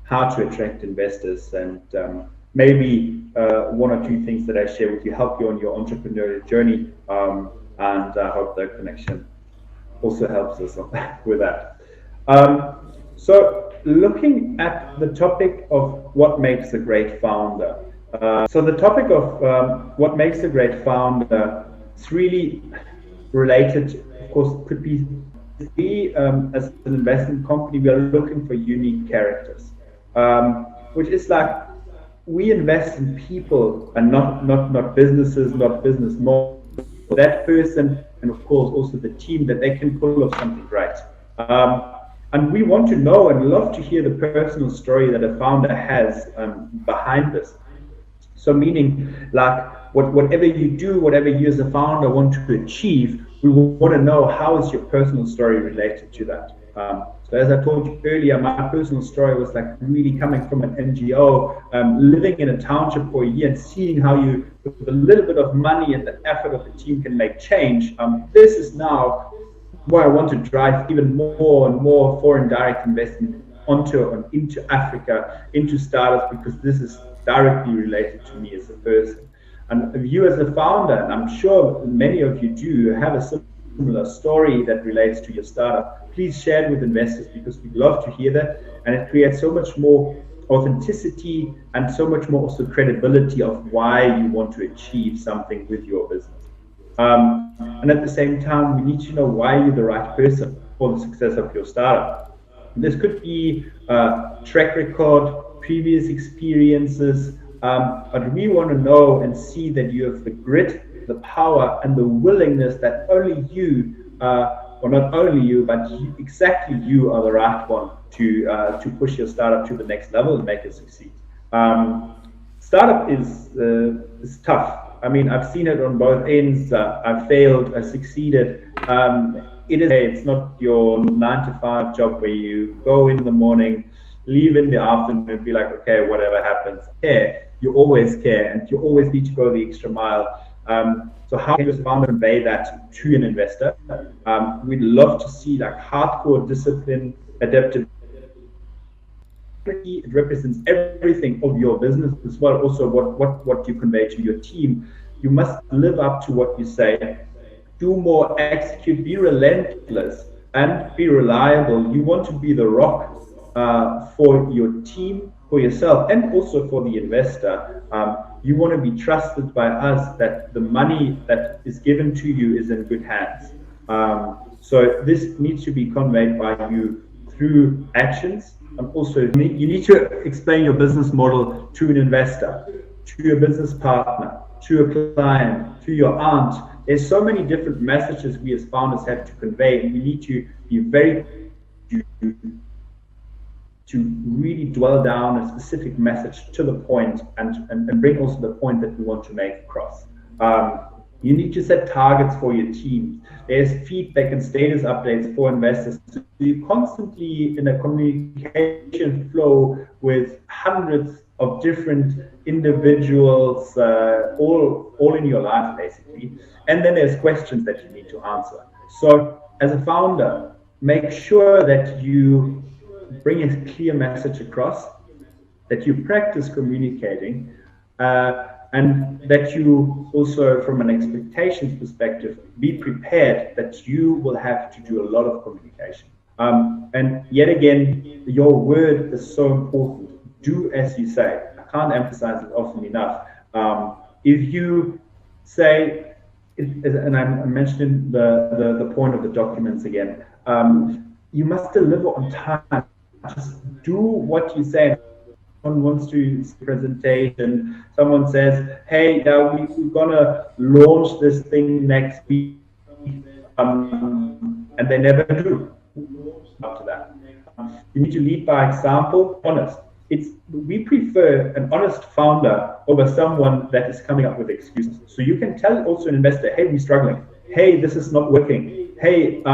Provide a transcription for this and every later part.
how to attract investors, and maybe one or two things that I share with you help you on your entrepreneurial journey. And I hope that connection also helps us with that. So looking at the topic of what makes a great founder. So the topic of what makes a great founder is really related, of course, could be we, as an investment company, we are looking for unique characters, which is like we invest in people and not businesses, not business models. That person, and of course also the team, that they can pull off something great. And we want to know and love to hear the personal story that a founder has behind this. So meaning, like, whatever you do, whatever you as a founder want to achieve, we want to know how is your personal story related to that. So as I told you earlier, my personal story was like really coming from an NGO, living in a township for a year and seeing how you, with a little bit of money and the effort of the team, can make change. This is now where I want to drive even more and more foreign direct investment into Africa, into startups, because this is directly related to me as a person. And you as a founder, and I'm sure many of you do, have a similar story that relates to your startup. Please share it with investors, because we'd love to hear that, and it creates so much more authenticity and so much more also credibility of why you want to achieve something with your business. And at the same time, we need to know why you're the right person for the success of your startup. This could be track record, previous experiences, but we want to know and see that you have the grit, the power, and the willingness that only you, or not only you, but exactly you are the right one to push your startup to the next level and make it succeed. Startup is tough. I mean, I've seen it on both ends. I've failed, I succeeded. It's not your 9 to 5 job where you go in the morning, leave in the afternoon, and be like, okay, whatever happens. You always care, and you always need to go the extra mile. So how can you as a founder convey that to an investor? We'd love to see like hardcore discipline, adaptability. It represents everything of your business as well. Also, what you convey to your team. You must live up to what you say. Do more, execute, be relentless, and be reliable. You want to be the rock for your team, for yourself, and also for the investor. You want to be trusted by us that the money that is given to you is in good hands. So this needs to be conveyed by you through actions. And also, you need to explain your business model to an investor, to your business partner, to a client, to your aunt. There's so many different messages we as founders have to convey, and we need to be very to really dwell down a specific message to the point, and bring also the point that we want to make across. You need to set targets for your team. There's feedback and status updates for investors. So you're constantly in a communication flow with hundreds of different individuals, all in your life, basically. And then there's questions that you need to answer. So as a founder, make sure that you bring a clear message across, that you practice communicating, and that you also, from an expectations perspective, be prepared that you will have to do a lot of communication. And yet again, your word is so important. Do as you say. I can't emphasize it often enough. If you say, and I'm mentioning the point of the documents again, you must deliver on time. Just do what you say. Someone wants to see a presentation, someone says, hey, we're gonna launch this thing next week, and they never do after that. You need to lead by example, honest. We prefer an honest founder over someone that is coming up with excuses. So you can tell also an investor, hey, we're struggling. Hey, this is not working. Hey,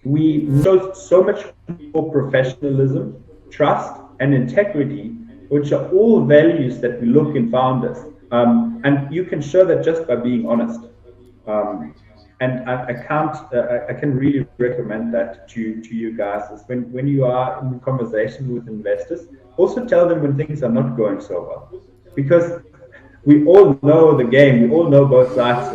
we know so much more professionalism, trust, and integrity, which are all values that we look in founders. And you can show that just by being honest. and I can really recommend that to you guys, is when you are in conversation with investors, also tell them when things are not going so well, because we all know the game, we all know both sides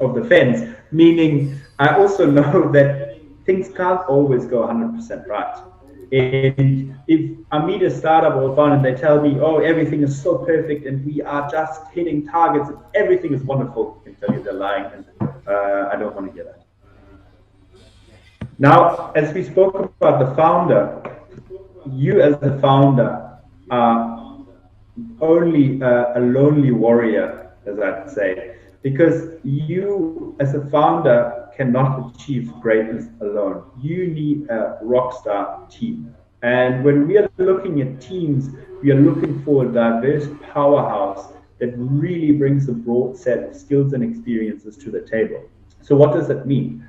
of the fence, meaning I also know that things can't always go 100% right. And if I meet a startup or a founder and they tell me, oh, everything is so perfect and we are just hitting targets and everything is wonderful, I can tell you they're lying, and I don't want to hear that. Now, as we spoke about the founder, you as the founder are only a lonely warrior, as I'd say, because you as a founder cannot achieve greatness alone. You need a rockstar team. And when we are looking at teams, we are looking for a diverse powerhouse that really brings a broad set of skills and experiences to the table. So what does that mean?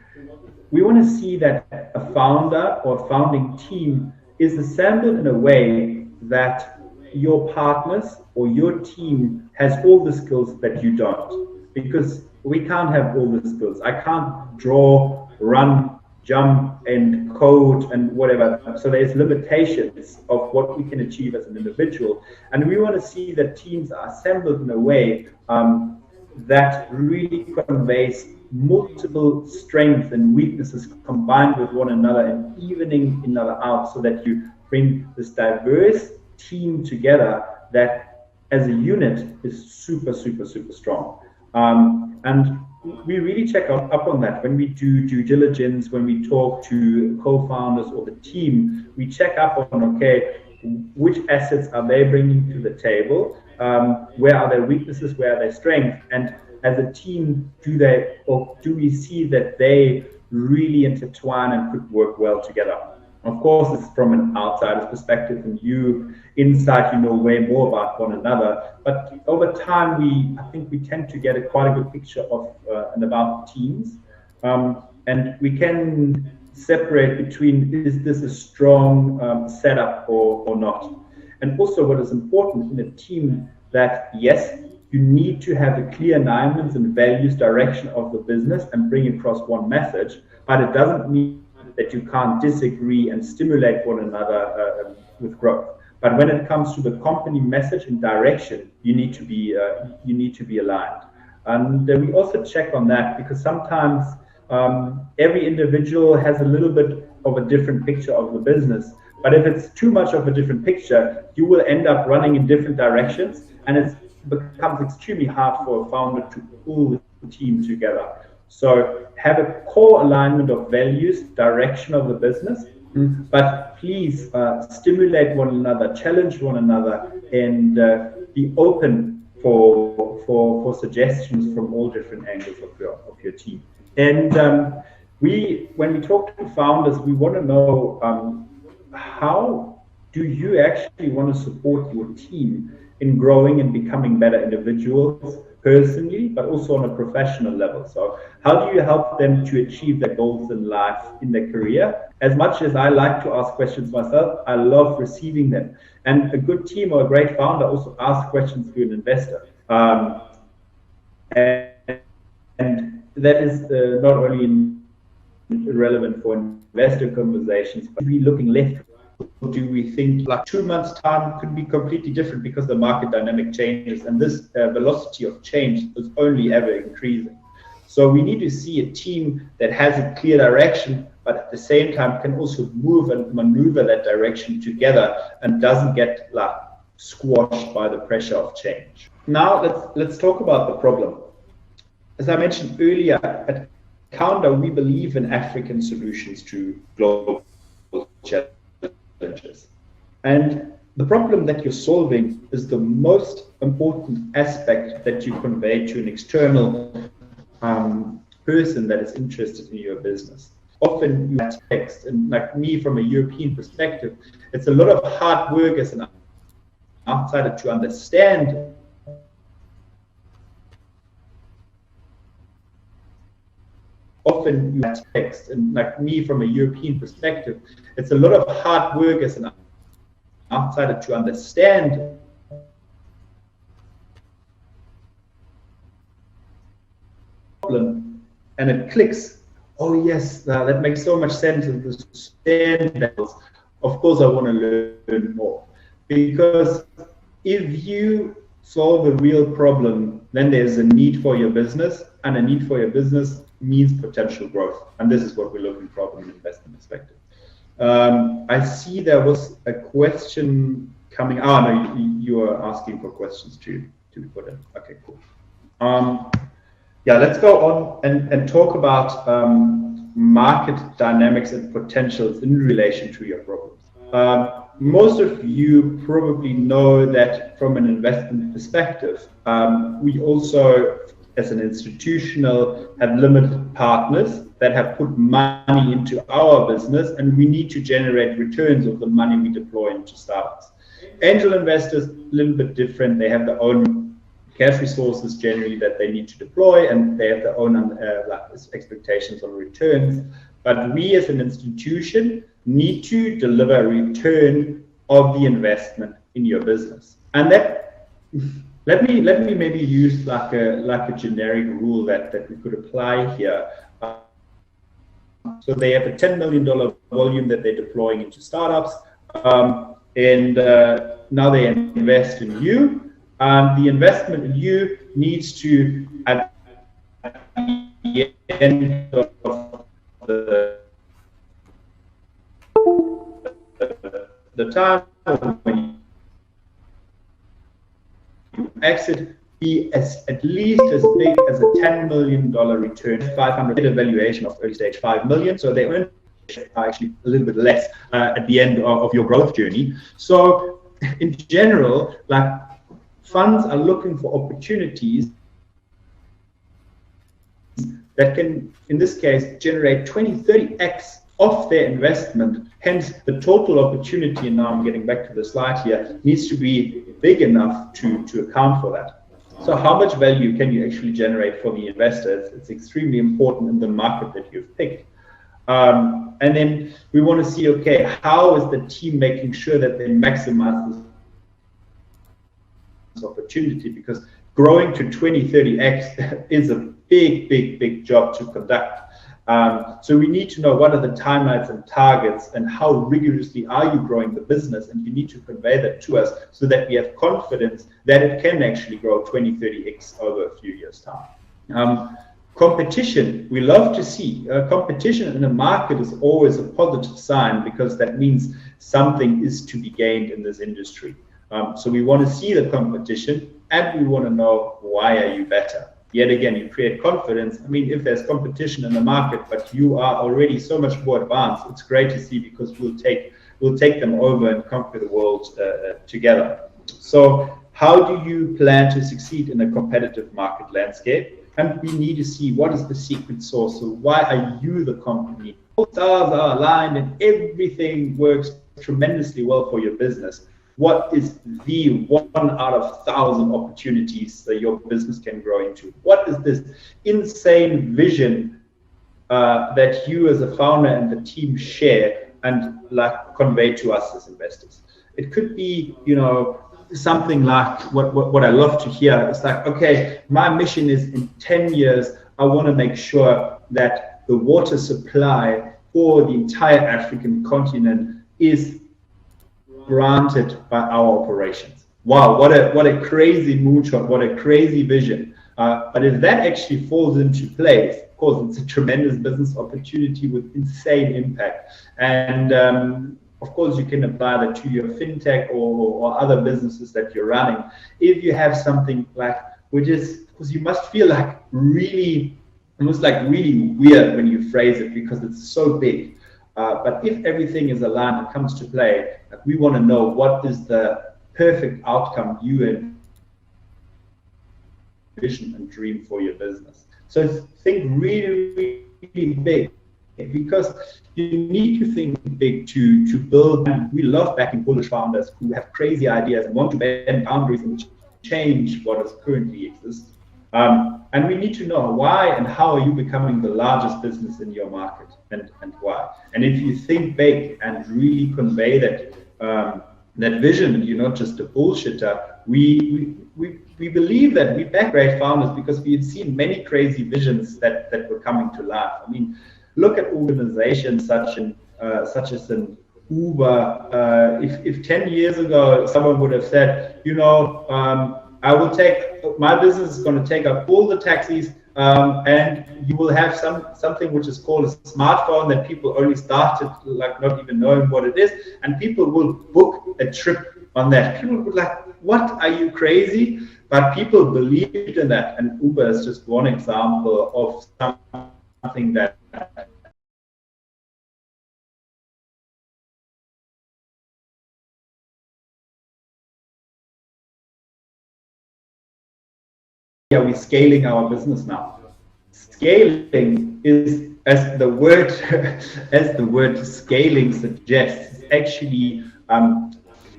We want to see that a founder or a founding team is assembled in a way that your partners or your team has all the skills that you don't, because we can't have all the skills. I can't draw, run, jump, and code and whatever. So there's limitations of what we can achieve as an individual, and we want to see that teams are assembled in a way that really conveys multiple strengths and weaknesses combined with one another and evening another out, so that you bring this diverse team together that as a unit is super strong. And we really check up on that when we do due diligence, when we talk to co-founders or the team. We check up on, okay, which assets are they bringing to the table, where are their weaknesses, where are their strengths, and as a team, do we see that they really intertwine and could work well together? Of course, it's from an outsider's perspective, and you inside, you know way more about one another. But over time, I think we tend to get quite a good picture of and about teams, and we can separate between, is this a strong setup or not? And also, what is important in a team, that yes, you need to have a clear alignment and values direction of the business and bring across one message, but it doesn't mean that you can't disagree and stimulate one another with growth. But when it comes to the company message and direction, you need to be aligned. And we also check on that, because sometimes every individual has a little bit of a different picture of the business. But if it's too much of a different picture, you will end up running in different directions, and it becomes extremely hard for a founder to pull the team together. So have a core alignment of values, direction of the business, but please stimulate one another, challenge one another, and be open for suggestions from all different angles of your team. And when we talk to founders, we want to know how do you actually want to support your team in growing and becoming better individuals personally, but also on a professional level. So how do you help them to achieve their goals in life, in their career? As much as I like to ask questions myself, I love receiving them. And a good team or a great founder also asks questions to an investor. And that is not only relevant for investor conversations, but we looking left. Do we think like 2 months' time could be completely different, because the market dynamic changes, and this velocity of change is only ever increasing. So we need to see a team that has a clear direction, but at the same time can also move and maneuver that direction together and doesn't get like squashed by the pressure of change. Now let's talk about the problem. As I mentioned earlier, at Counder, we believe in African solutions to global challenges. And the problem that you're solving is the most important aspect that you convey to an external person that is interested in your business. Often you have text, and like me, from a European perspective, it's a lot of hard work as an outsider to understand often you have text, and like me, from a European perspective, it's a lot of hard work as an outsider to understand problem and it clicks. Oh yes, that makes so much sense. And the standards, of course, I want to learn more, because if you solve a real problem, then there's a need for your business, and a need for your business means potential growth. And this is what we're looking for from an investment perspective. I see there was a question coming. Oh, no, you are asking for questions to put in. Okay, cool. Yeah, let's go on and talk about market dynamics and potentials in relation to your problems. Most of you probably know that from an investment perspective, we also, as an institutional, have limited partners that have put money into our business, and we need to generate returns of the money we deploy into startups. Angel investors, a little bit different. They have their own cash resources generally that they need to deploy, and they have their own expectations on returns. But we as an institution need to deliver a return of the investment in your business. And that, let me maybe use like a generic rule that we could apply here. So they have a $10 million volume that they're deploying into startups, and now they invest in you. The investment in you needs to, at the end of the time when you exit, be at least as big as a $10 million return, 500 evaluation of early stage 5 million. So they earn actually a little bit less at the end of your growth journey. So in general, like, funds are looking for opportunities that can, in this case, generate 20-30x of their investment. Hence, the total opportunity, and now I'm getting back to the slide here, needs to be big enough to account for that. So how much value can you actually generate for the investors? It's extremely important in the market that you've picked. And then we want to see, okay, how is the team making sure that they maximize this opportunity? Because growing to 20-30x is a big job to conduct. So we need to know what are the timelines and targets, and how rigorously are you growing the business, and you need to convey that to us so that we have confidence that it can actually grow 20-30x over a few years' time. Competition, we love to see. Competition in the market is always a positive sign, because that means something is to be gained in this industry. So we want to see the competition, and we want to know, why are you better? Yet again, you create confidence. I mean, if there's competition in the market, but you are already so much more advanced, it's great to see, because we'll take them over and conquer the world together. So how do you plan to succeed in a competitive market landscape? And we need to see, what is the secret sauce? So why are you the company? All stars are aligned and everything works tremendously well for your business. What is the 1 out of 1,000 opportunities that your business can grow into? What is this insane vision that you as a founder and the team share and like convey to us as investors? It could be, you know, something like what I love to hear. It's like, okay, my mission is in 10 years, I want to make sure that the water supply for the entire African continent is granted by our operations. Wow, what a crazy moonshot, what a crazy vision. But if that actually falls into place, of course, it's a tremendous business opportunity with insane impact. And of course, you can apply that to your fintech or other businesses that you're running. If you have something like, which is, because you must feel like really, almost like really weird when you phrase it, because it's so big. But if everything is aligned and comes to play, we want to know what is the perfect outcome you envision and dream for your business. So think really, really big, because you need to think big to build. And we love backing bullish founders who have crazy ideas and want to bend boundaries and change what is currently exists. And we need to know why and how are you becoming the largest business in your market, and why. And if you think big and really convey that that vision, and you're not just a bullshitter, we we believe that we back great founders because we had seen many crazy visions that were coming to life. I mean, look at organizations such as an Uber. If 10 years ago someone would have said, I will take my business is going to take up all the taxis, and you will have something which is called a smartphone that people only started like not even knowing what it is, and people will book a trip on that. People would like, what, are you crazy? But people believed in that, and Uber is just one example of something that are we scaling our business now? Scaling is, as the word scaling suggests, actually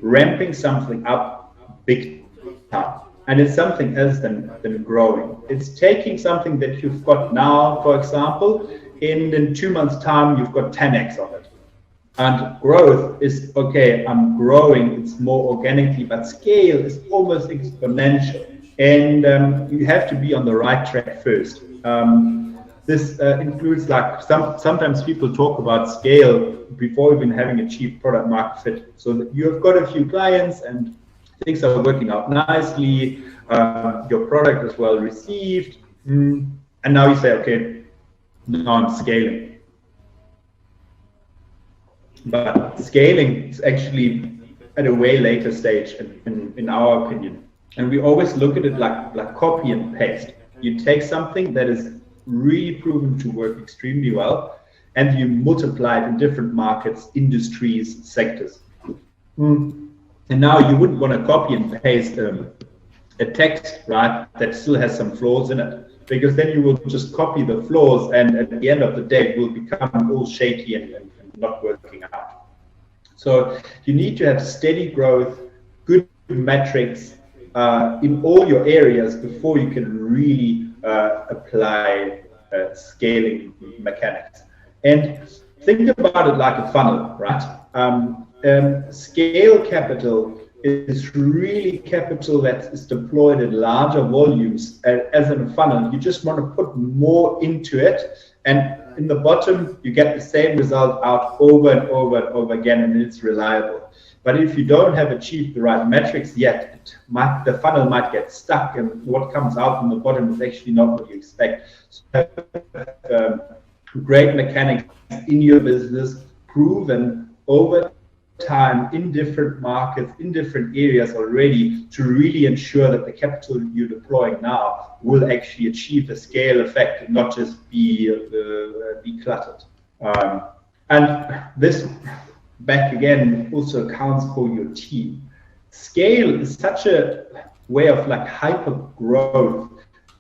ramping something up big time. And it's something else than growing. It's taking something that you've got now, for example, in 2 months' time, you've got 10x of it. And growth is, okay, I'm growing, it's more organically, but scale is almost exponential. And you have to be on the right track first. This includes, like, sometimes people talk about scale before even having achieved product market fit. So that you've got a few clients and things are working out nicely, your product is well received, and now you say, okay, now I'm scaling. But scaling is actually at a way later stage, in our opinion. And we always look at it like copy and paste. You take something that is really proven to work extremely well, and you multiply it in different markets, industries, sectors. And now you wouldn't want to copy and paste a text, right, that still has some flaws in it, because then you will just copy the flaws, and at the end of the day, it will become all shaky and not working out. So you need to have steady growth, good metrics, in all your areas before you can really apply scaling mechanics. And think about it like a funnel, right? Scale capital is really capital that is deployed in larger volumes. As in a funnel, you just want to put more into it, and in the bottom you get the same result out over and over and over again, and it's reliable. But if you don't have achieved the right metrics yet, the funnel might get stuck, and what comes out from the bottom is actually not what you expect. So great mechanics in your business, proven over time in different markets, in different areas already, to really ensure that the capital you're deploying now will actually achieve the scale effect and not just be cluttered. And this, back again, also accounts for your team. Scale is such a way of like hyper growth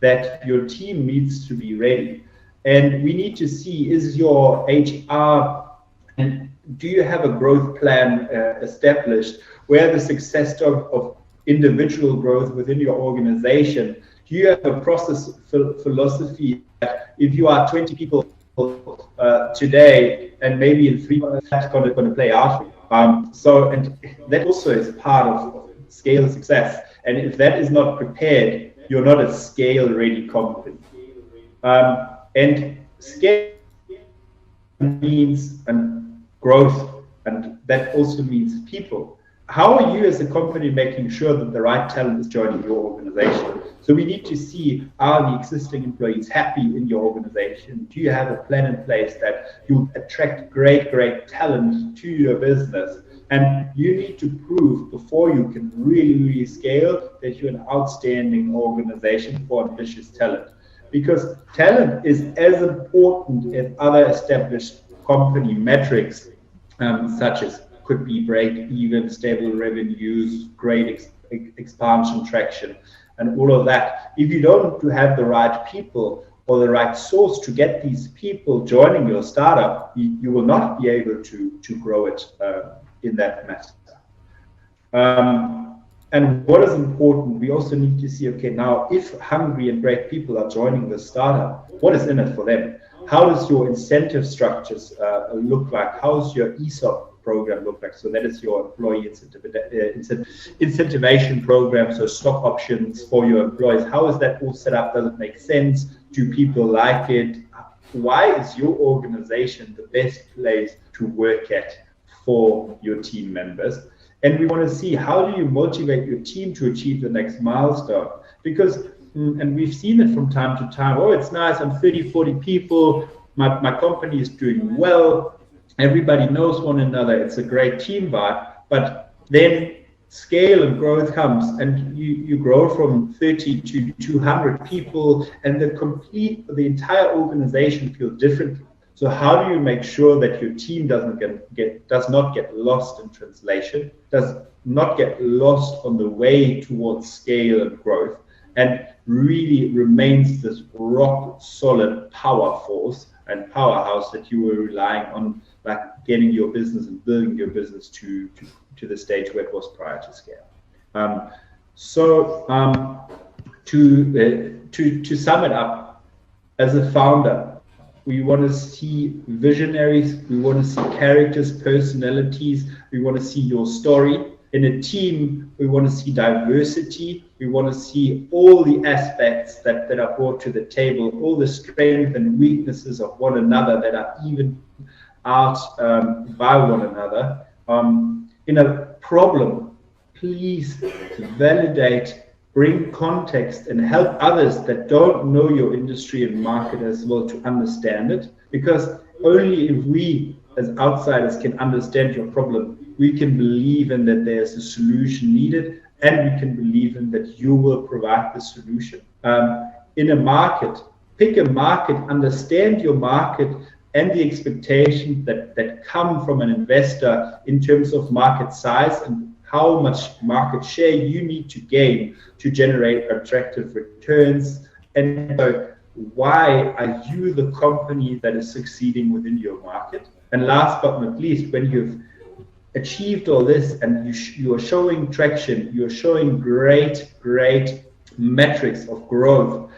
that your team needs to be ready. And we need to see, is your HR, and do you have a growth plan established where the success of individual growth within your organization? Do you have a process philosophy that if you are 20 people today, and maybe in 3 months that's going to play out. So, and that also is part of scale success. And if that is not prepared, you're not a scale-ready company. And scale means growth, and that also means people. How are you as a company making sure that the right talent is joining your organization? So we need to see, are the existing employees happy in your organization? Do you have a plan in place that you attract great talent to your business? And you need to prove before you can really scale that you're an outstanding organization for ambitious talent. Because talent is as important as other established company metrics, such as could be break even, stable revenues, great expansion traction, and all of that. If you don't have the right people or the right source to get these people joining your startup, you will not be able to grow it in that manner. And what is important, we also need to see, okay, now if hungry and great people are joining the startup, what is in it for them? How does your incentive structures look like? How's your ESOP program look like? So that is your employee incentivization program, so stock options for your employees. How is that all set up? Does it make sense? Do people like it? Why is your organization the best place to work at for your team members? And we want to see, how do you motivate your team to achieve the next milestone? Because, and we've seen it from time to time, oh, it's nice, I'm 30, 40 people, my company is doing well, everybody knows one another, it's a great team vibe, but then scale and growth comes, and you grow from 30 to 200 people, and the entire organization feels differently. So how do you make sure that your team does not get lost in translation, does not get lost on the way towards scale and growth, and really remains this rock solid power force and powerhouse that you were relying on, like getting your business and building your business to the stage where it was prior to scale. To sum it up, as a founder, we want to see visionaries, we want to see characters, personalities, we want to see your story. In a team, we want to see diversity, we want to see all the aspects that are brought to the table, all the strengths and weaknesses of one another that are even out by one another. In a problem, please validate, bring context, and help others that don't know your industry and market as well to understand it. Because only if we as outsiders can understand your problem, we can believe in that there's a solution needed, and we can believe in that you will provide the solution. In a market, pick a market, understand your market, and the expectations that come from an investor in terms of market size and how much market share you need to gain to generate attractive returns. And so why are you the company that is succeeding within your market? And last but not least, when you've achieved all this and you are showing traction, you're showing great metrics of growth,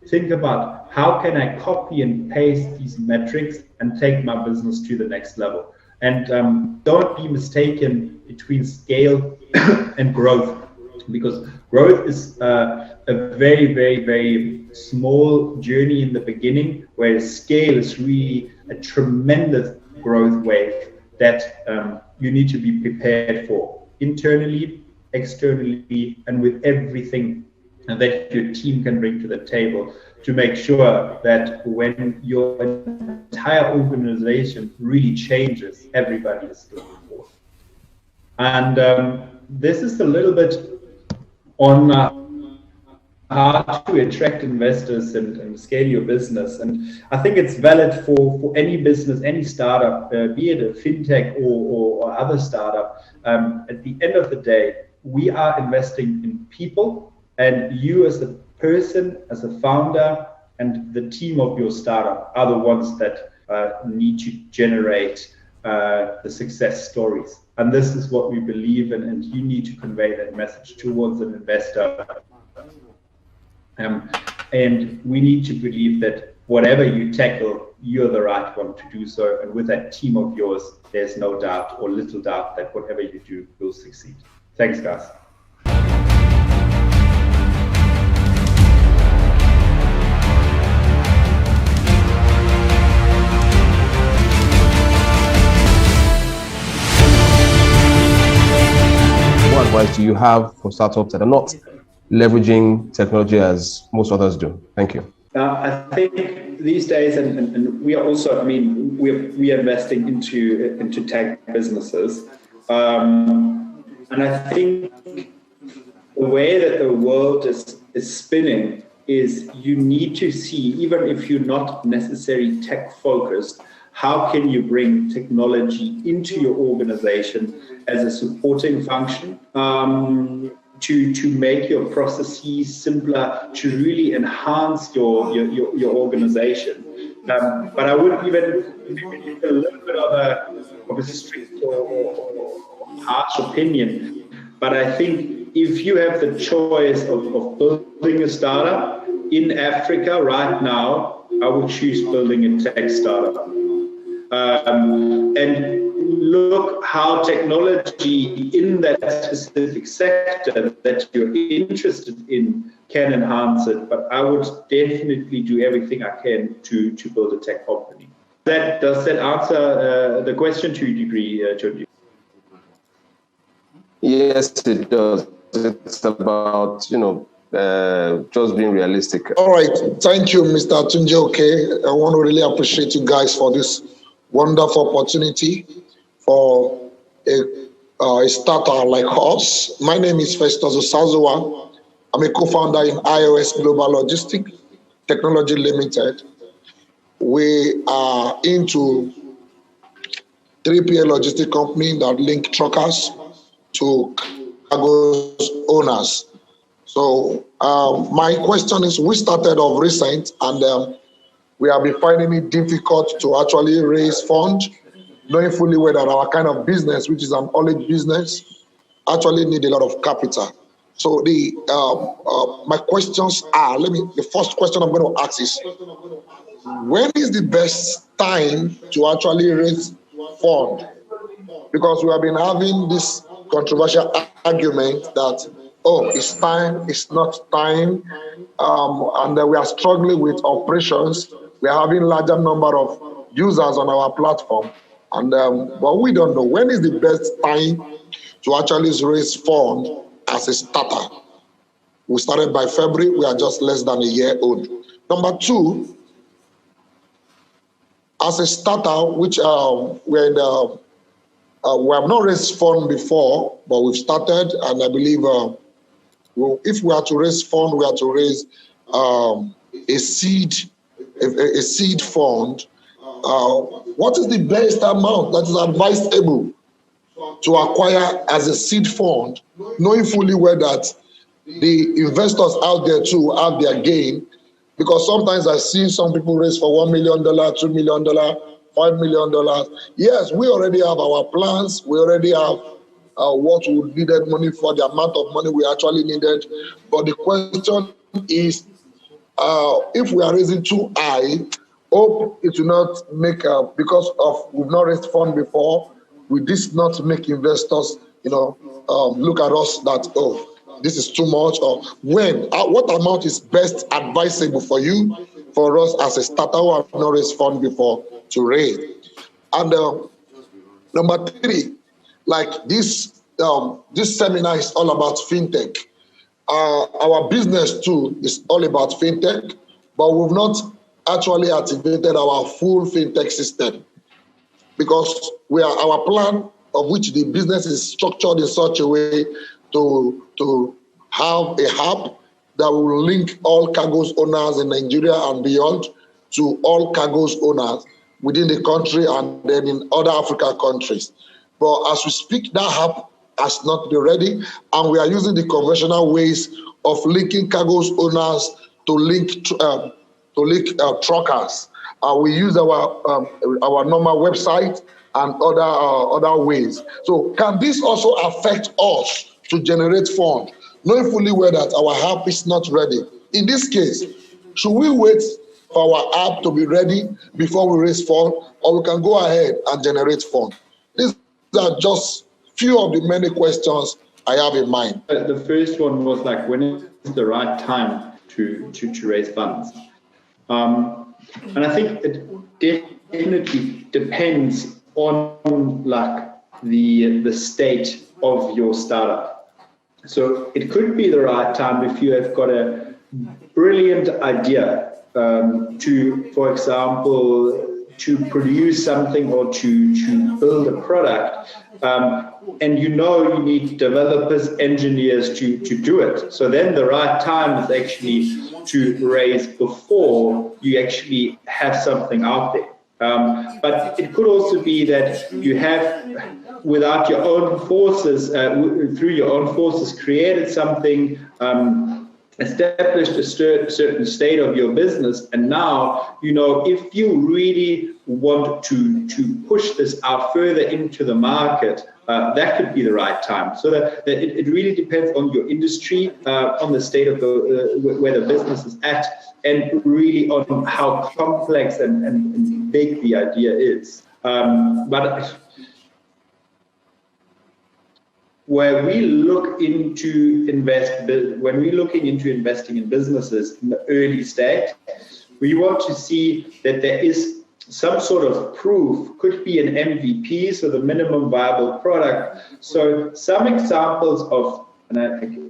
think about, how can I copy and paste these metrics and take my business to the next level? And don't be mistaken between scale and growth, because growth is a very small journey in the beginning, whereas scale is really a tremendous growth wave that you need to be prepared for, internally, externally, and with everything that your team can bring to the table, to make sure that when your entire organization really changes, everybody is still on board. And this is a little bit on how to attract investors and scale your business. And I think it's valid for any business, any startup, be it a fintech or other startup. At the end of the day, we are investing in people, and you as a person, as a founder, and the team of your startup are the ones that need to generate the success stories. And this is what we believe in, and you need to convey that message towards an investor. And we need to believe that whatever you tackle, you're the right one to do so. And with that team of yours, there's no doubt or little doubt that whatever you do will succeed. Thanks, guys. What advice do you have for startups that are not leveraging technology as most others do? Thank you. I think these days, and we are also, we are investing into tech businesses, and I think the way that the world is spinning is you need to see, even if you're not necessarily tech focused, how can you bring technology into your organization as a supporting function, to make your processes simpler, to really enhance your organization. But I would even give a little bit of a strict or harsh opinion. But I think if you have the choice of building a startup in Africa right now, I would choose building a tech startup. And look how technology in that specific sector that you're interested in can enhance it. But I would definitely do everything I can to build a tech company. Does that answer the question to a degree, Joji? Yes, it does. It's about, just being realistic. All right. Thank you, Mr. Tunjoke. I want to really appreciate you guys for this wonderful opportunity for a starter like us. My name is Festus Osazuwa. I'm a co-founder in iOS Global Logistics Technology Limited. We are into 3PL logistic company that link truckers to cargo owners. So my question is, we started of recent and we have been finding it difficult to actually raise funds, knowing fully well that our kind of business, which is an knowledge business, actually need a lot of capital. So my questions are, the first question I'm going to ask is, when is the best time to actually raise funds? Because we have been having this controversial argument that, it's time, it's not time, and we are struggling with operations. We are having larger number of users on our platform, and but we don't know when is the best time to actually raise funds as a starter. We started by February. We are just less than a year old. Number two, as a starter, which we're in the we have not raised funds before, but we've started, and I believe if we are to raise funds, we are to raise a seed fund. What is the best amount that is advisable to acquire as a seed fund, knowing fully well that the investors out there too have their gain? Because sometimes I see some people raise for $1 million, $2 million, $5 million. Yes, we already have our plans. We already have what we needed money for, the amount of money we actually needed. But the question is, if we are raising too high, hope it will not make, because of we've not raised fund before, will this not make investors, look at us that, this is too much, or what amount is best advisable for you, for us as a starter who have not raised fund before to raise. And number three, like this seminar is all about fintech. Our business too is all about fintech, but we've not actually activated our full fintech system, because our plan of which the business is structured in such a way to have a hub that will link all cargoes owners in Nigeria and beyond to all cargoes owners within the country and then in other African countries. But as we speak, that hub has not been ready, and we are using the conventional ways of linking cargoes owners to link truckers. We use our normal website and other ways. So can this also affect us to generate funds, knowing fully well that our app is not ready? In this case, should we wait for our app to be ready before we raise funds, or we can go ahead and generate funds? These are just few of the many questions I have in mind. The first one was like, when is the right time to raise funds? And I think it definitely depends on like the state of your startup. So it could be the right time if you have got a brilliant idea to, for example, to produce something or to build a product, and you need developers, engineers to do it. So then the right time is actually to raise before you actually have something out there. But it could also be that you have, without your own forces, through your own forces, created something, established a certain state of your business, and now, if you really want to push this out further into the market, that could be the right time. So that it really depends on your industry, on the state of where the business is at, and really on how complex and big the idea is. But where we look into when we're looking into investing in businesses in the early stage, we want to see that there is some sort of proof, could be an MVP, so the minimum viable product. So some examples of, and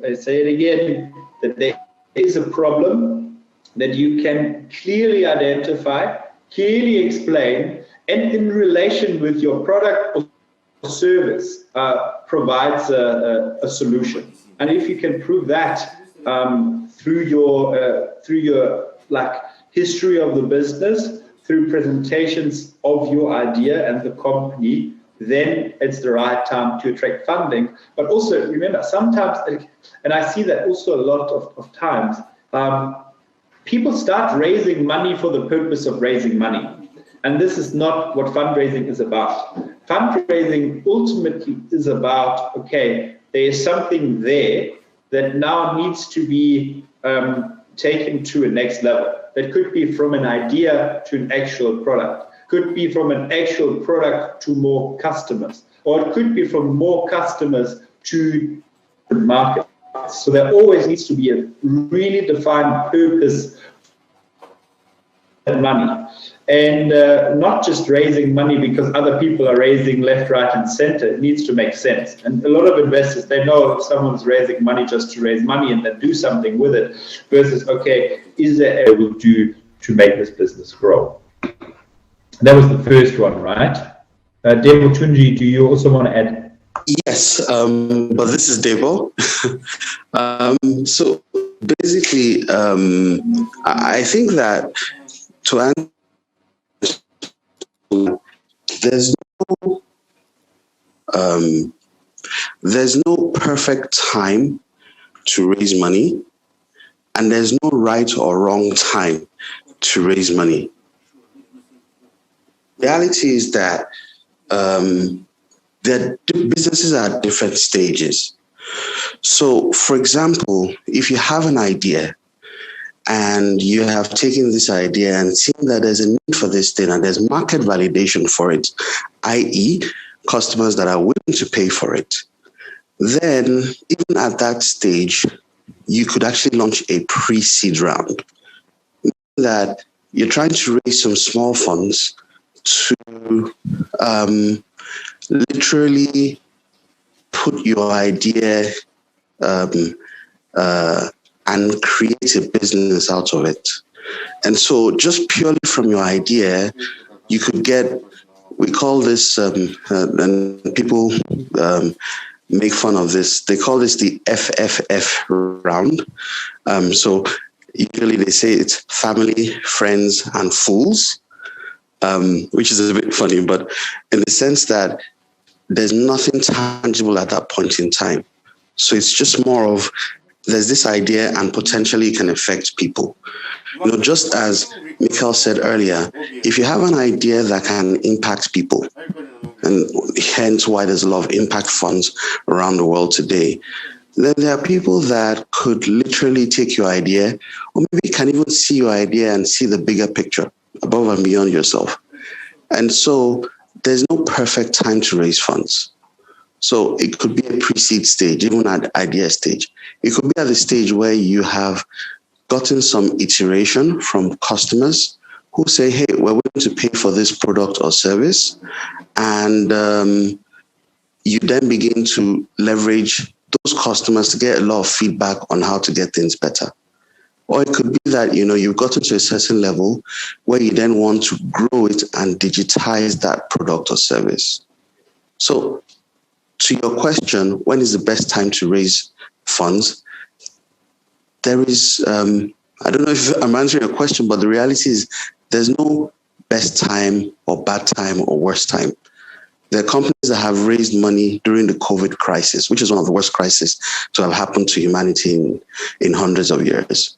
I say it again, that there is a problem that you can clearly identify, clearly explain, and in relation with your product or service provides a solution. And if you can prove that through your like history of the business, through presentations of your idea and the company, then it's the right time to attract funding. But also remember, sometimes, and I see that also a lot of times, people start raising money for the purpose of raising money. And this is not what fundraising is about. Fundraising ultimately is about, okay, there is something there that now needs to be taken to a next level. That could be from an idea to an actual product, could be from an actual product to more customers, or it could be from more customers to the market. So there always needs to be a really defined purpose and money. And not just raising money because other people are raising left, right, and center. It needs to make sense. And a lot of investors, they know if someone's raising money just to raise money and then do something with it, versus, okay, is there able to make this business grow? That was the first one, right? Debo Tunji, do you also want to add? Yes, but this is Debo. So basically, I think that to answer, there's no perfect time to raise money, and there's no right or wrong time to raise money. The reality is that the businesses are at different stages. So, for example, if you have an idea and you have taken this idea and seen that there's a need for this thing and there's market validation for it, i.e., customers that are willing to pay for it, then even at that stage, you could actually launch a pre-seed round. That you're trying to raise some small funds to literally put your idea and create a business out of it. And so just purely from your idea, you could get, we call this, and people make fun of this, they call this the FFF round. So usually they say it's family, friends, and fools, which is a bit funny, but in the sense that there's nothing tangible at that point in time. So it's just more of, there's this idea and potentially it can affect people. You know, just as Michel said earlier, if you have an idea that can impact people, and hence why there's a lot of impact funds around the world today, then there are people that could literally take your idea, or maybe can even see your idea and see the bigger picture above and beyond yourself. And so there's no perfect time to raise funds. So it could be a pre-seed stage, even at idea stage. It could be at the stage where you have gotten some iteration from customers who say, hey, we're willing to pay for this product or service. And you then begin to leverage those customers to get a lot of feedback on how to get things better. Or it could be that, you know, you've gotten to a certain level where you then want to grow it and digitize that product or service. So to your question, when is the best time to raise funds? There is, I don't know if I'm answering your question, but the reality is there's no best time or bad time or worst time. There are companies that have raised money during the COVID crisis, which is one of the worst crises to have happened to humanity in hundreds of years.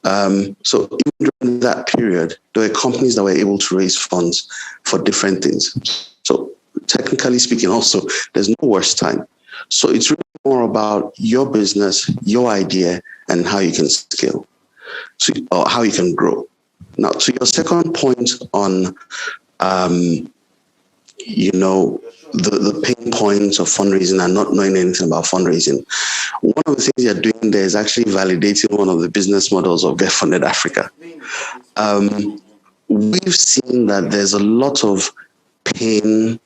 So even during that period, there were companies that were able to raise funds for different things. So technically speaking, also, there's no worst time. So it's really more about your business, your idea, and how you can scale, or how you can grow. Now, to your second point on, you know, the pain points of fundraising and not knowing anything about fundraising. One of the things you're doing there is actually validating one of the business models of Get Funded Africa. We've seen that there's a lot of pain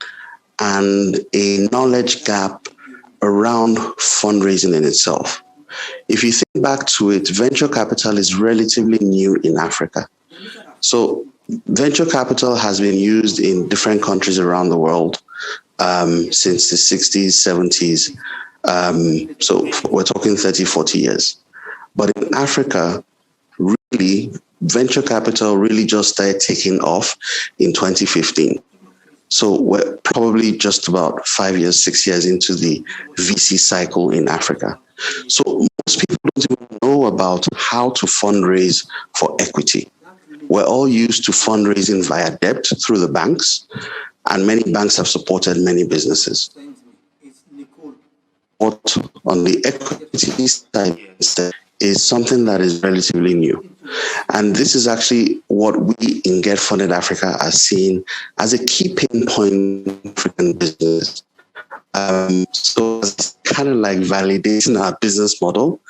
and a knowledge gap around fundraising in itself. If you think back to it, venture capital is relatively new in Africa. So venture capital has been used in different countries around the world since the 60s, 70s. So we're talking 30, 40 years. But in Africa, really, venture capital really just started taking off in 2015. So we're probably just about 5 years, 6 years into the VC cycle in Africa. So most people don't even know about how to fundraise for equity. We're all used to fundraising via debt through the banks, and many banks have supported many businesses. But on the equity side is something that is relatively new. And this is actually what we in Get Funded Africa are seeing as a key pain point in African business. So it's kind of like validating our business model.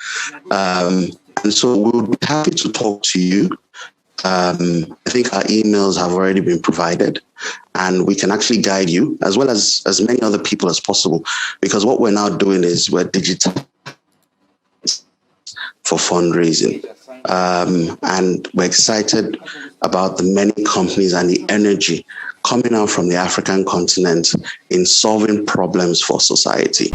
And so we'll be happy to talk to you. I think our emails have already been provided, and we can actually guide you as well as many other people as possible, because what we're now doing is we're digital for fundraising. And we're excited about the many companies and the energy coming out from the African continent in solving problems for society.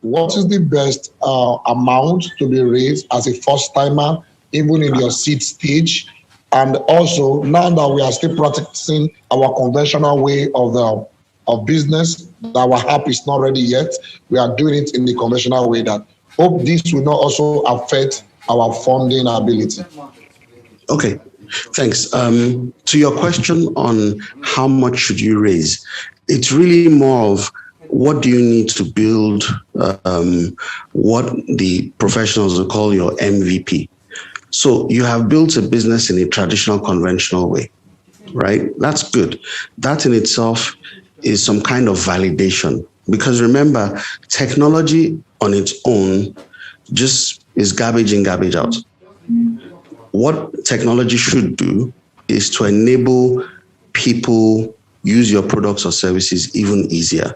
What is the best amount to be raised as a first timer, even in your seed stage? And also, now that we are still practicing our conventional way of business, that our app is not ready yet, we are doing it in the conventional way. That hope this will not also affect our funding ability. Okay, thanks. To your question on how much should you raise, it's really more of what do you need to build what the professionals will call your MVP. So you have built a business in a traditional, conventional way, right? That's good. That in itself is some kind of validation, because remember, technology on its own just is garbage in, garbage out. What technology should do is to enable people use your products or services even easier.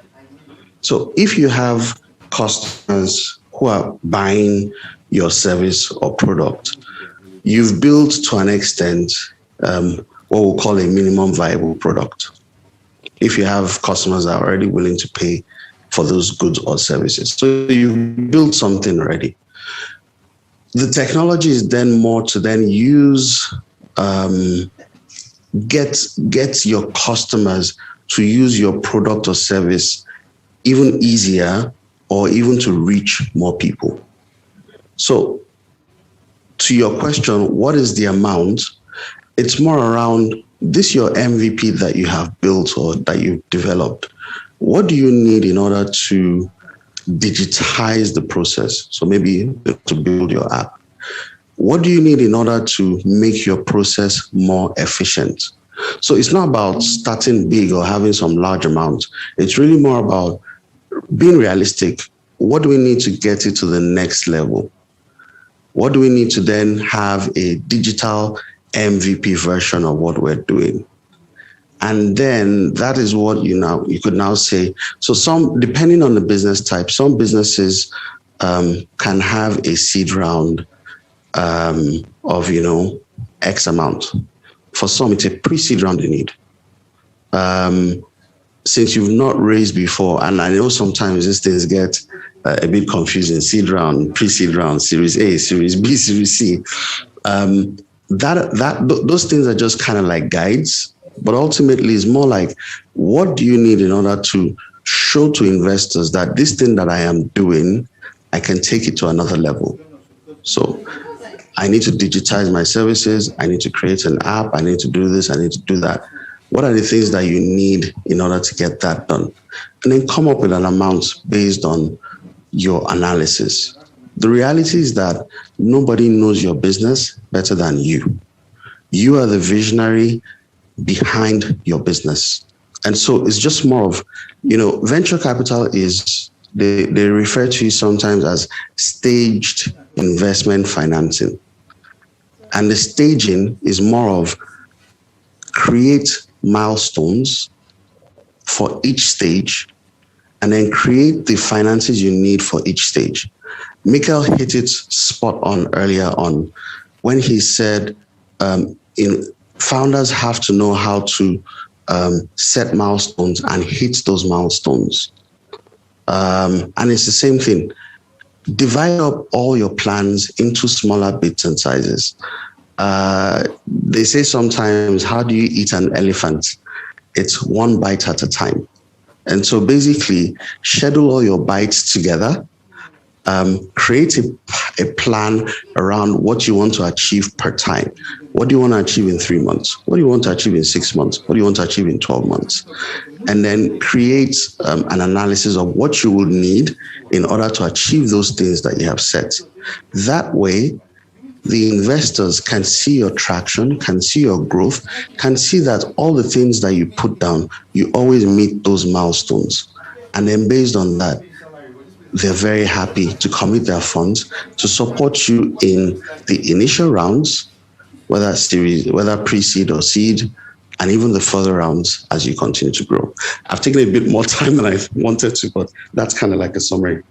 So if you have customers who are buying your service or product, you've built to an extent what we'll call a minimum viable product. If you have customers that are already willing to pay for those goods or services. So you've built something already. The technology is then more to then use, get your customers to use your product or service even easier, or even to reach more people. So to your question, what is the amount? It's more around this, your MVP that you have built or that you've developed. What do you need in order to digitize the process? So maybe to build your app. What do you need in order to make your process more efficient? So it's not about starting big or having some large amount. It's really more about being realistic. What do we need to get it to the next level? What do we need to then have a digital MVP version of what we're doing? And then that is what you could now say. So some, depending on the business type, some businesses can have a seed round of, X amount. For some, it's a pre-seed round they need. Since you've not raised before, and I know sometimes these things get a bit confusing, seed round, pre-seed round, Series A, Series B, Series C. Those things are just kind of like guides, but ultimately it's more like, what do you need in order to show to investors that this thing that I am doing, I can take it to another level? So I need to digitize my services. I need to create an app. I need to do this. I need to do that. What are the things that you need in order to get that done? And then come up with an amount based on your analysis. the reality is that nobody knows your business better than you. You are the visionary behind your business. And so it's just more of, venture capital is, they refer to it sometimes as staged investment financing. And the staging is more of create milestones for each stage and then create the finances you need for each stage. Michel hit it spot on earlier on when he said founders have to know how to set milestones and hit those milestones. And it's the same thing. Divide up all your plans into smaller bits and sizes. They say sometimes, how do you eat an elephant? It's one bite at a time. And so basically, schedule all your bites together, create a plan around what you want to achieve per time. What do you want to achieve in 3 months? What do you want to achieve in 6 months? What do you want to achieve in 12 months? And then create an analysis of what you will need in order to achieve those things that you have set. That way, the investors can see your traction, can see your growth, can see that all the things that you put down, you always meet those milestones. And then based on that, they're very happy to commit their funds to support you in the initial rounds, whether pre-seed or seed, and even the further rounds as you continue to grow. I've taken a bit more time than I wanted to, but that's kind of like a summary.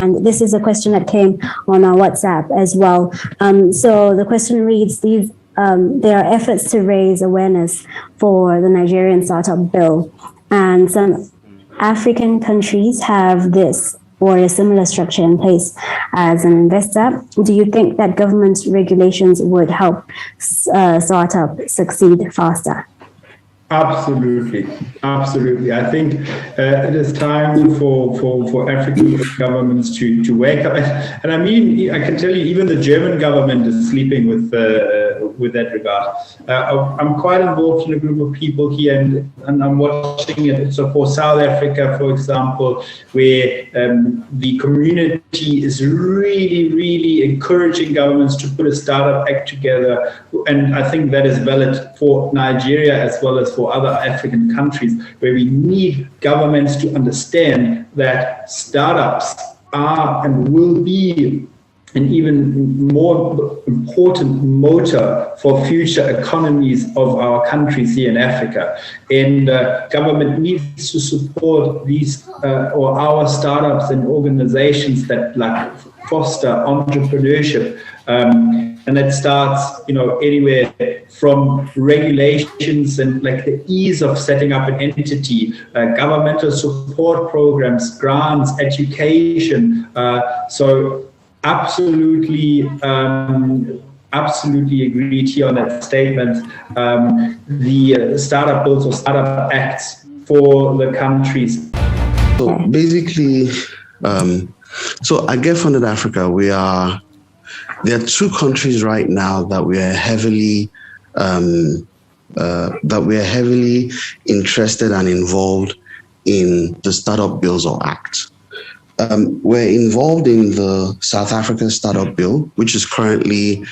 And this is a question that came on our WhatsApp as well. So the question reads, there are efforts to raise awareness for the Nigerian startup bill, and some African countries have this or a similar structure in place as an investor. Do you think that government regulations would help startups succeed faster? Absolutely. I think it is time for African governments to wake up. And I mean, I can tell you, even the German government is sleeping with that regard. I'm quite involved in a group of people here, and I'm watching it. So for South Africa, for example, where the community is really encouraging governments to put a startup act together. And I think that is valid for Nigeria as well as for other African countries, where we need governments to understand that startups are and will be an even more important motor for future economies of our countries here in Africa. And government needs to support these or our startups and organizations that like foster entrepreneurship. And that starts, anywhere from regulations and like the ease of setting up an entity, governmental support programs, grants, education. So absolutely agreed here on that statement. The startup bills or startup acts for the countries. So basically, so at Get Funded Africa, there are two countries right now that we are heavily interested and involved in the startup bills or act. We're involved in the South African startup bill, which is currently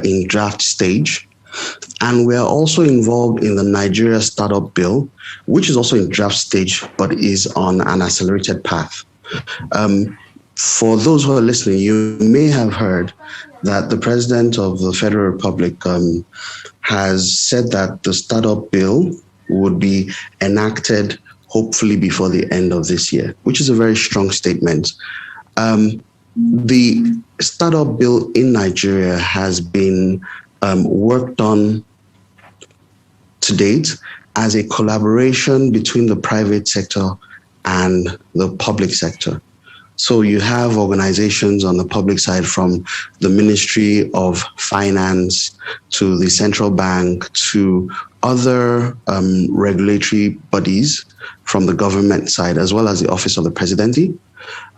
in draft stage. And we're also involved in the Nigeria startup bill, which is also in draft stage, but is on an accelerated path. For those who are listening, you may have heard that the President of the Federal Republic has said that the startup bill would be enacted hopefully before the end of this year, which is a very strong statement. The startup bill in Nigeria has been worked on to date as a collaboration between the private sector and the public sector. So you have organizations on the public side, from the Ministry of Finance to the central bank to other regulatory bodies from the government side, as well as the Office of the Presidency,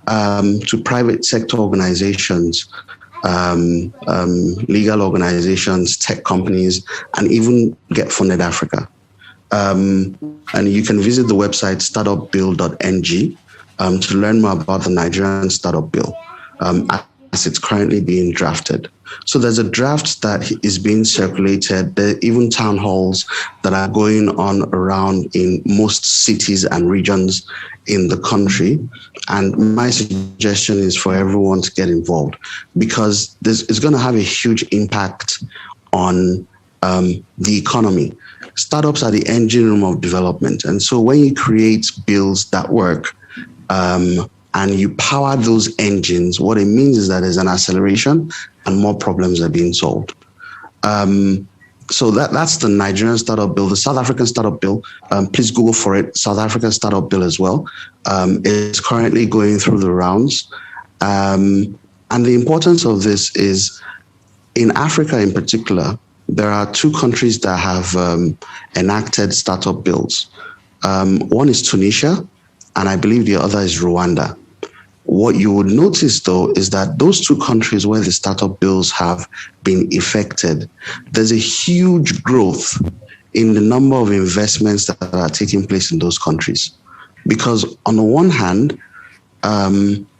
to private sector organizations legal organizations, tech companies, and even get funded Africa. And you can visit the website startupbill.ng to learn more about the Nigerian startup bill as it's currently being drafted. So there's a draft that is being circulated. There are even town halls that are going on around in most cities and regions in the country. And my suggestion is for everyone to get involved, because this is going to have a huge impact on the economy. Startups are the engine room of development. And so when you create bills that work, and you power those engines, what it means is that there's an acceleration and more problems are being solved. So that's the Nigerian startup bill. The South African startup bill, please Google for it, South African startup bill as well. It's currently going through the rounds. And the importance of this is, in Africa in particular, there are two countries that have enacted startup bills. One is Tunisia, and I believe the other is Rwanda. What you would notice, though, is that those two countries where the startup bills have been effected, there's a huge growth in the number of investments that are taking place in those countries. Because on the one hand,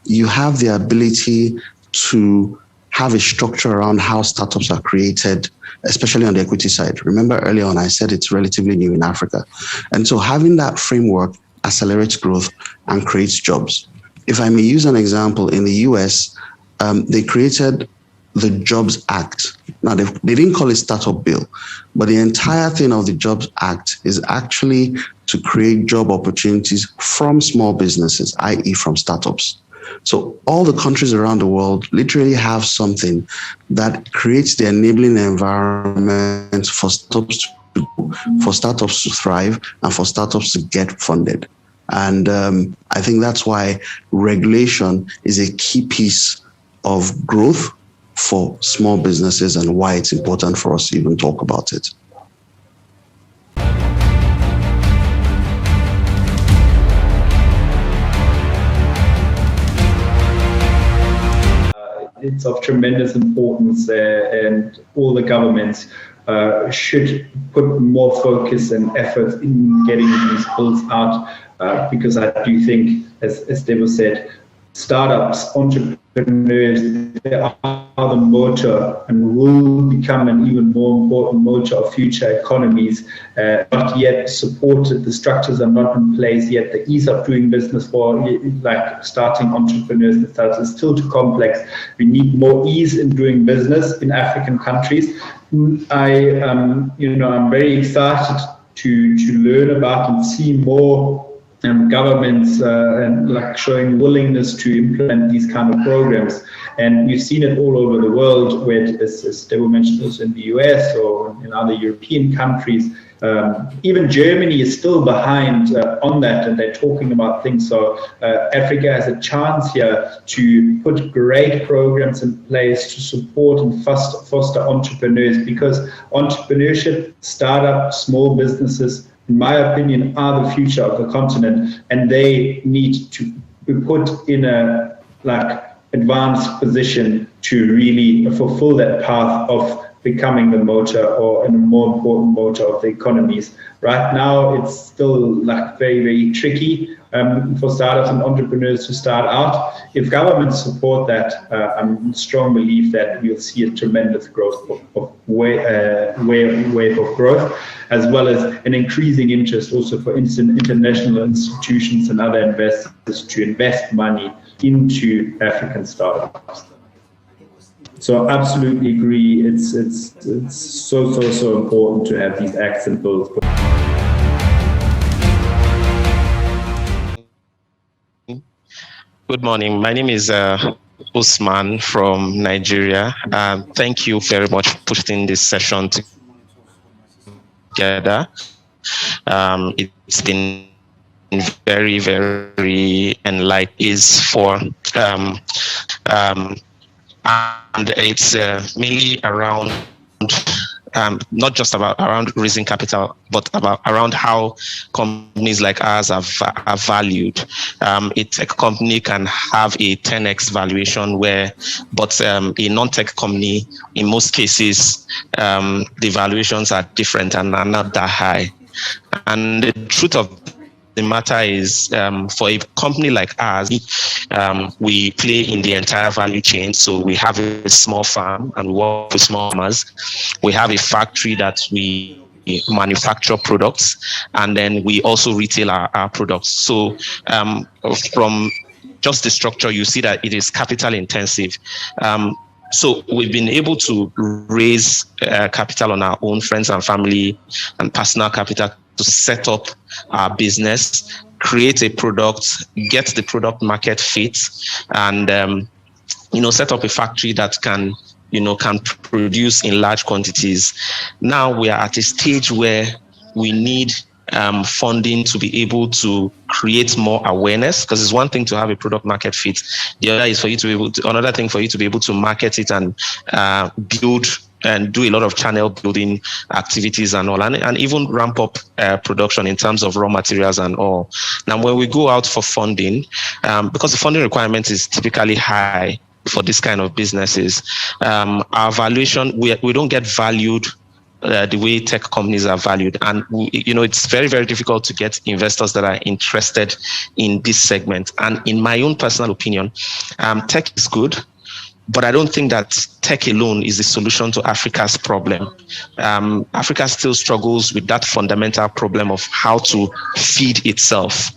you have the ability to have a structure around how startups are created, especially on the equity side. Remember earlier on, I said it's relatively new in Africa. And so having that framework accelerates growth and creates jobs. If I may use an example, in the US, they created the Jobs Act. Now, they didn't call it Startup Bill, but the entire thing of the Jobs Act is actually to create job opportunities from small businesses, i.e. from startups. So all the countries around the world literally have something that creates the enabling environment for startups to thrive and for startups to get funded. And I think that's why regulation is a key piece of growth for small businesses and why it's important for us to even talk about it. It's of tremendous importance, and all the governments should put more focus and effort in getting these bills out, because I do think, as Debo said, startups, entrepreneurs, they are the motor and will become an even more important motor of future economies. Not yet supported, the structures are not in place yet. The ease of doing business for like starting entrepreneurs and startups is still too complex. We need more ease in doing business in African countries. I'm very excited to learn about and see more governments and like showing willingness to implement these kind of programs. And we've seen it all over the world, where, as Debo mentioned, also in the US or in other European countries. Even Germany is still behind on that, and they're talking about things. So Africa has a chance here to put great programs in place to support and foster entrepreneurs, because entrepreneurship, startup, small businesses, in my opinion, are the future of the continent, and they need to be put in a advanced position to really fulfill that path of becoming the motor, or a more important motor of the economies. Right now, it's still very, very tricky for startups and entrepreneurs to start out. If governments support that, I'm strong belief that we'll see a tremendous growth of wave of growth, as well as an increasing interest also for international institutions and other investors to invest money into African startups. So absolutely agree. It's so important to have these acts and bills. Good morning. My name is Usman from Nigeria. Thank you very much for putting this session together. It's been very, very enlightening and it's mainly around not just around raising capital, but around how companies like ours are valued. A tech company can have a 10x valuation but a non-tech company, in most cases, the valuations are different and are not that high. And the truth of the matter is, for a company like ours, we play in the entire value chain. So we have a small farm and we work with small farmers. We have a factory that we manufacture products, and then we also retail our products. So from just the structure, you see that it is capital intensive. So we've been able to raise capital on our own, friends and family, and personal capital to set up our business, create a product, get the product market fit, and set up a factory that can produce in large quantities. Now we are at a stage where we need funding to be able to create more awareness, because it's one thing to have a product market fit. The other is for you to be able to, another thing for you to be able to market it and build and do a lot of channel building activities and all, and even ramp up production in terms of raw materials and all. Now, when we go out for funding, because the funding requirement is typically high for this kind of businesses, our valuation, we don't get valued the way tech companies are valued. And, it's very, very difficult to get investors that are interested in this segment. And in my own personal opinion, tech is good, but I don't think that tech alone is the solution to Africa's problem. Africa still struggles with that fundamental problem of how to feed itself.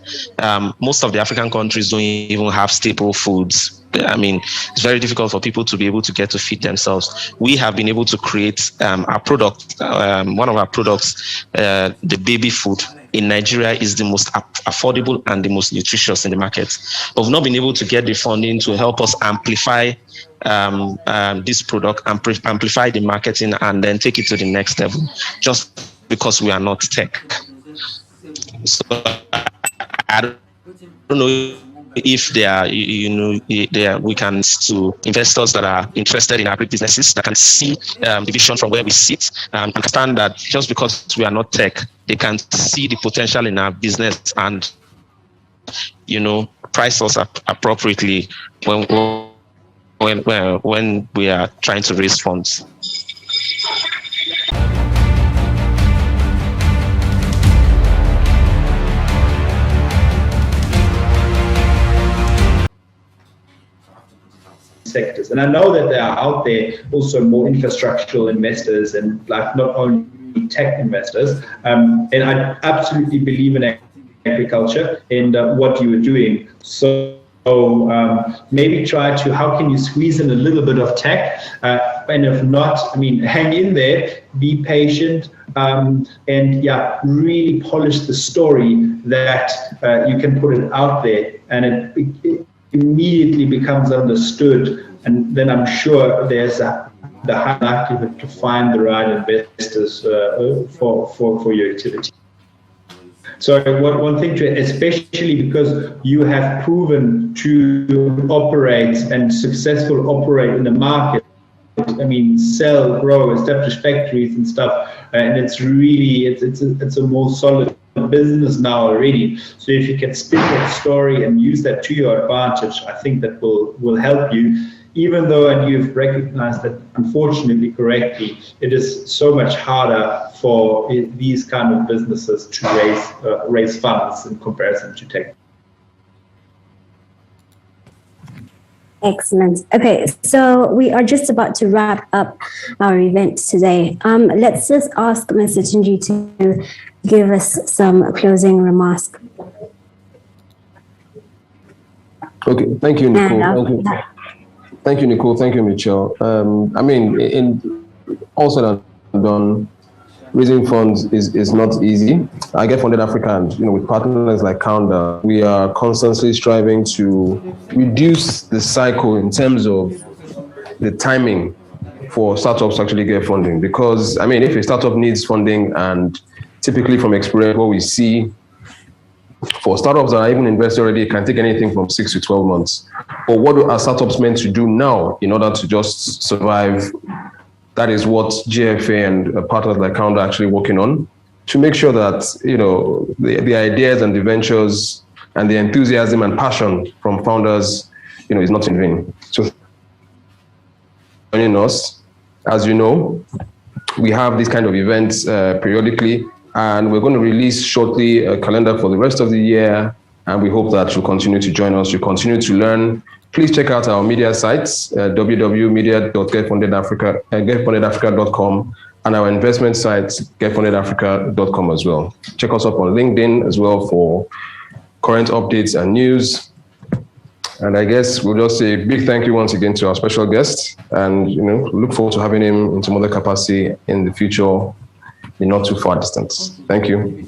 Most of the African countries don't even have staple foods. I mean, it's very difficult for people to be able to get to feed themselves. We have been able to create our product, one of our products, the baby food in Nigeria is the most affordable and the most nutritious in the market. But we've not been able to get the funding to help us amplify this product, amplify the marketing, and then take it to the next level, just because we are not tech. So I don't know if there are, we can to investors that are interested in agri businesses that can see the vision from where we sit, understand that just because we are not tech, they can see the potential in our business and, price us appropriately when we are trying to raise funds. Sectors. And I know that there are out there also more infrastructural investors and not only tech investors. And I absolutely believe in agriculture and what you are doing. So maybe try to, how can you squeeze in a little bit of tech? And if not, hang in there, be patient, and really polish the story that you can put it out there, and it immediately becomes understood, and then I'm sure there's the high likelihood to find the right investors for your activity. So one thing to, especially because you have proven to operate and successful operate in the market, sell, grow, establish factories and stuff, and it's really it's a more solid business now already. So if you can spin that story and use that to your advantage, I think that will help you. Even though, and you've recognized that, unfortunately, correctly, it is so much harder for these kind of businesses to raise funds in comparison to tech. Excellent. Okay, so we are just about to wrap up our event today. Let's just ask Mr. Tunji to give us some closing remarks. Okay, thank you, Nicole. Thank you, Nicole. Thank you, Michel. In all said and done, raising funds is not easy. I get Funded Africa, and with partners like Counder, we are constantly striving to reduce the cycle in terms of the timing for startups to actually get funding. Because if a startup needs funding, and typically from experience, what we see for startups that are even invested already, it can take anything from 6 to 12 months. But what are startups meant to do now in order to just survive that is what GFA and partners like Counder are actually working on, to make sure that, you know, the ideas and the ventures and the enthusiasm and passion from founders, you know, is not in vain. So joining us, as you know, we have these kind of events periodically, and we're going to release shortly a calendar for the rest of the year, and we hope that you'll continue to join us, you'll continue to learn. Please check out our media sites, www.getfundedafrica.com, and our investment sites, getfundedafrica.com as well. Check us up on LinkedIn as well for current updates and news. And I guess we'll just say a big thank you once again to our special guest, and, you know, look forward to having him in some other capacity in the future, in not too far distance. Thank you.